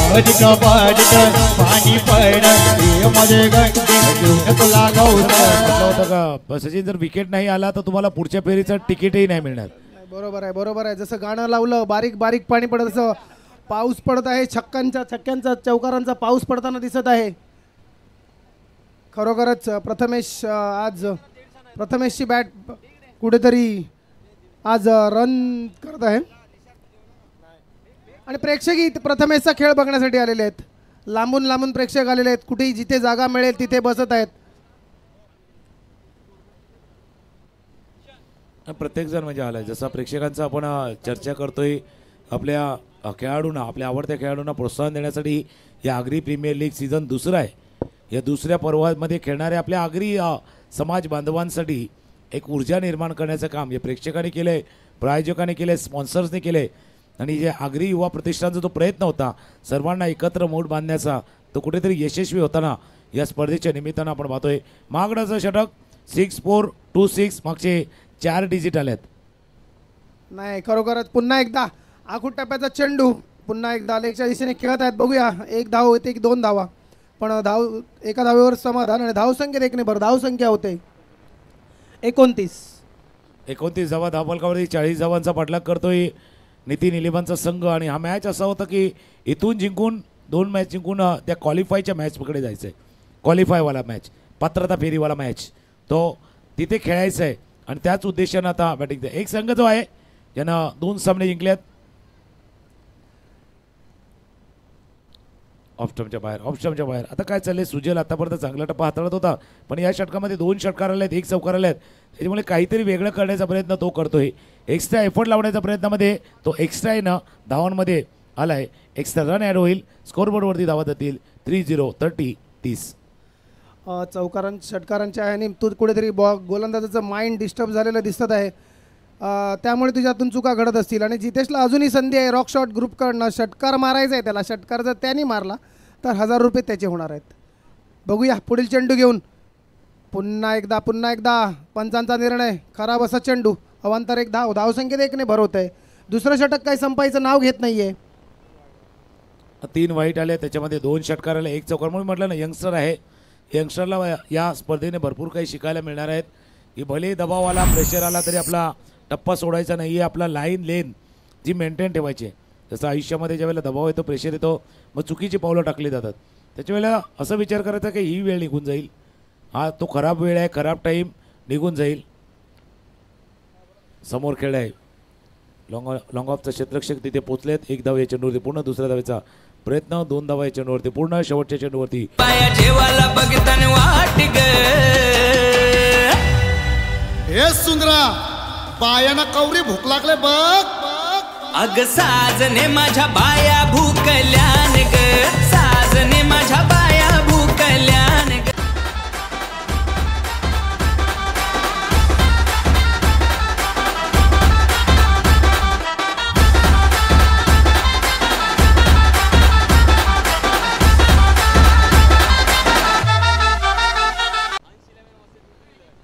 पडिक पडिक पाणी पड ये माझे गंगे तुला होतं का सचिन जर विकेट नाही आला तर तुम्हाला पुढच्या फेरीचं तिकीटही नाही मिळणार. बरोबर आहे बरोबर आहे. जसं गाणं लावलं बारीक बारीक पाणी पडत तसं पाऊस पडत आहे. छक्क्यांचा चौकारांचा पाऊस पडताना दिसत आहे. खरोखरच प्रथमेशची बॅट कुठेतरी आज रन करत आहे आणि प्रेक्षकही प्रथमेशचा खेळ बघण्यासाठी आलेले आहेत. लांबून लांबून प्रेक्षक आलेले आहेत. कुठेही जिथे जागा मिळेल तिथे बसत आहेत. प्रत्येक जण म्हणजे आलाय. जसं प्रेक्षकांचं आपण चर्चा करतोय आपल्या खेळाडूंना आपल्या आवडत्या खेळाडूंना प्रोत्साहन देण्यासाठी या आगरी प्रीमियर लीग सीझन दुसरा आहे. या दुसऱ्या पर्वामध्ये खेळणाऱ्या आपल्या आगरी समाज बांधवांसाठी एक ऊर्जा निर्माण करण्याचं काम या प्रेक्षकांनी केलं आहे, प्रायोजकांनी केलं आहे, स्पॉन्सर्सने केलं आहे. आणि जे आगरी युवा प्रतिष्ठानचा जो प्रयत्न होता सर्वांना एकत्र मूठ बांधण्याचा तो कुठेतरी यशस्वी होताना या स्पर्धेच्या निमित्तानं आपण पाहतोय. महागडाचं षटक 6-4-2-6 मागचे 4 डिजिट आलेत. नाही खरोखरच पुन्हा एकदा आखूड टप्प्याचा चेंडू पुन्हा एकदा लेगच्या दिशेने खेळत आहेत. बघूया 1 धाव होते की 2 धावा पण एका धावेवर समाधान आणि धावसंख्येत 1 ने भर धावसंख्या होते 29 धावा. धावफलकावरती 40 धावांचा पाठलाग करतोय नितीन इलेव्हनचा संघ. आणि हा मॅच असा होता की इथून जिंकून 2 मॅच जिंकून त्या क्वालिफायच्या मॅचकडे जायचं आहे. क्वालिफायवाला मॅच पात्रता फेरीवाला मॅच तो तिथे खेळायचा आहे आणि त्याच उद्देशानं आता बॅटिंग. एक संघ जो आहे ज्यानं 2 सामने जिंकल्यात ऑफस्टम्पच्या बाहेर. आता काय चाललंय सुजल आतापर्यंत चांगला टप्पा हाताळत होता पण या षटकामध्ये 2 षटकार आले आहेत, 1 चौकार आले आहेत. त्याच्यामुळे काहीतरी वेगळं करण्याचा प्रयत्न तो करतोय. एक्स्ट्रा एफर्ट लावण्याच्या प्रयत्नामध्ये तो एक्स्ट्रा येणं धावांमध्ये आलाय. एक्स्ट्रा रन ॲड होईल. स्कोरबोर्डवरती धावा जातील 30-30. षटकारांच्या ह्याने तू कुठेतरी गोलंदाजाचं माइंड डिस्टर्ब झालेलं दिसत आहे. त्यामुळे तुझ्यातून चुका घडत असतील आणि जितेशला अजूनही संधी आहे रॉक शॉट ग्रुपकडनं षटकार मारायचा आहे त्याला. षटकार जर त्याने मारला तर 1000 रुपये त्याचे होणार आहेत. बघूया पुढील चेंडू घेऊन पुन्हा एकदा पंचांचा निर्णय खराब असा चेंडू अवांतर 1 धाव धावसंख्येत 1 ने भर होत आहे. दुसरं षटक काही संपायचं नाव घेत नाहीये. 3 वाईट आले त्याच्यामध्ये 2 षटकार आले 1 चौकार. म्हणून म्हटलं ना यंगस्टर आहे. यंगस्टरला या स्पर्धेने भरपूर काही शिकायला मिळणार आहेत की भले दबाव आला प्रेशर आला तरी आपला टप्पा सोडायचा नाही आहे. आपला लेन जी मेंटेन ठेवायची आहे. जसं आयुष्यामध्ये ज्यावेळेला दबाव येतो प्रेशर येतो मग चुकीची पावलं टाकली जातात. त्याच्या वेळेला असं विचार करायचा की ही वेळ निघून जाईल. हा तो खराब वेळ आहे खराब टाईम निघून जाईल. समोर खेळ आहे लॉंग ऑफचा क्षेत्ररक्षक तिथे पोचलेत. 1 धाव या चेंडूवरती पूर्ण. दुसऱ्या धावेचा प्रयत्न 2 धावा या चेंडूवरती पूर्ण. शेवटच्या चेंडूवरती हे सुंदरा बायाना कवरी भूक लागले बघ. अग साजने माझ्या बाया भूकल्यान ग साजने माझ्या